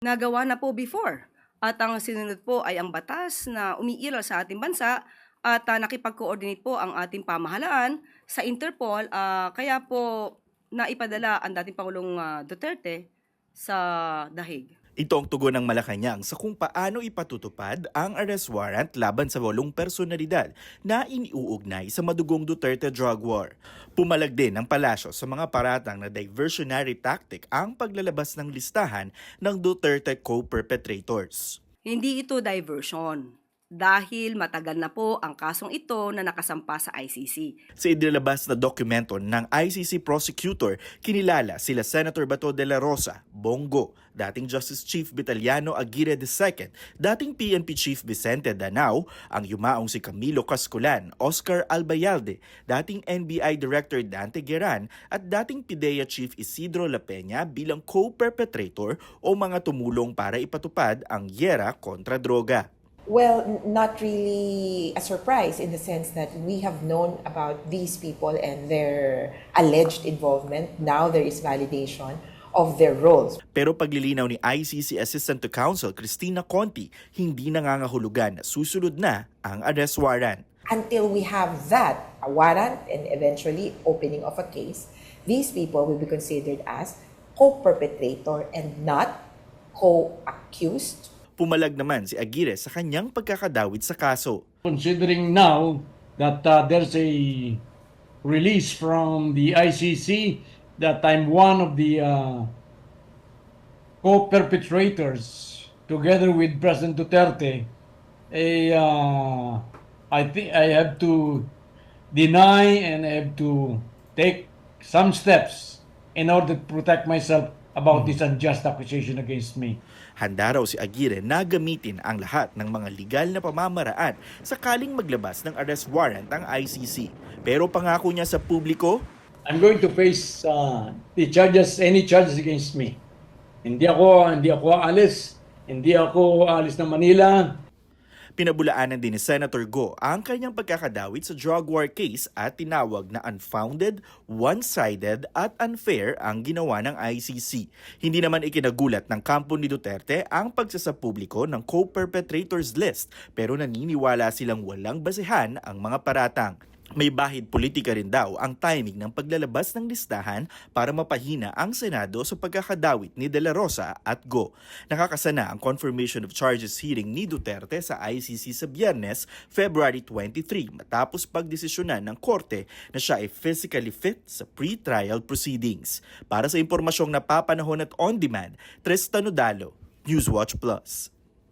Nagawa na po before. At ang sinunod po ay ang batas na umiiral sa ating bansa at nakipag-coordinate po ang ating pamahalaan sa Interpol. Kaya po naipadala ang dating Pangulong Duterte sa Dahig. Ito ang tugon ng Malacanang sa kung paano ipatutupad ang arrest warrant laban sa 8 personalidad na iniuugnay sa madugong Duterte drug war. Pumalag din ng palasyo sa mga paratang na diversionary tactic ang paglalabas ng listahan ng Duterte co-perpetrators. Hindi ito diversion dahil matagal na po ang kasong ito na nakasampa sa ICC. Sa inilabas na dokumento ng ICC prosecutor, kinilala sila Senator Bato de la Rosa, Bongo, dating Justice Chief Vitaliano Aguirre II, dating PNP Chief Vicente Danao, ang yumaong si Camilo Casculan, Oscar Albayalde, dating NBI Director Dante Gueran, at dating PIDEA Chief Isidro La Peña bilang co-perpetrator o mga tumulong para ipatupad ang yera kontra droga. Well, not really a surprise in the sense that we have known about these people and their alleged involvement. Now there is validation of their roles. Pero paglilinaw ni ICC Assistant to Counsel Cristina Conti, hindi nangangahulugan na susunod na ang arrest warrant. Until we have that, a warrant and eventually opening of a case, these people will be considered as co-perpetrator and not co-accused. Pumalag naman si Aguirre sa kanyang pagkakadawit sa kaso. Considering now that there's a release from the ICC that I'm one of the co-perpetrators together with President Duterte, I think I have to deny and I have to take some steps in order to protect myself about this unjust accusation against me. Handa raw si Aguirre na gamitin ang lahat ng mga legal na pamamaraan sakaling maglabas ng arrest warrant ang ICC. Pero pangako niya sa publiko, I'm going to face the charges, any charges against me. Hindi ako alis ng Manila. pinabulaanan din ni Senator Go ang kanyang pagkakadawit sa drug war case at tinawag na unfounded, one-sided at unfair ang ginawa ng ICC. Hindi naman ikinagulat ng kampo ni Duterte ang pagsasapubliko ng co-perpetrators list pero naniniwala silang walang basehan ang mga paratang. May bahid politika rin daw ang timing ng paglalabas ng listahan para mapahina ang Senado sa pagkakadawit ni De La Rosa at Go. Nakakasana ang confirmation of charges hearing ni Duterte sa ICC sa Biyernes, February 23 matapos pagdesisyonan ng korte na siya ay physically fit sa pre-trial proceedings. Para sa impormasyong napapanahon at on-demand, Tristan Odalo, Newswatch Plus.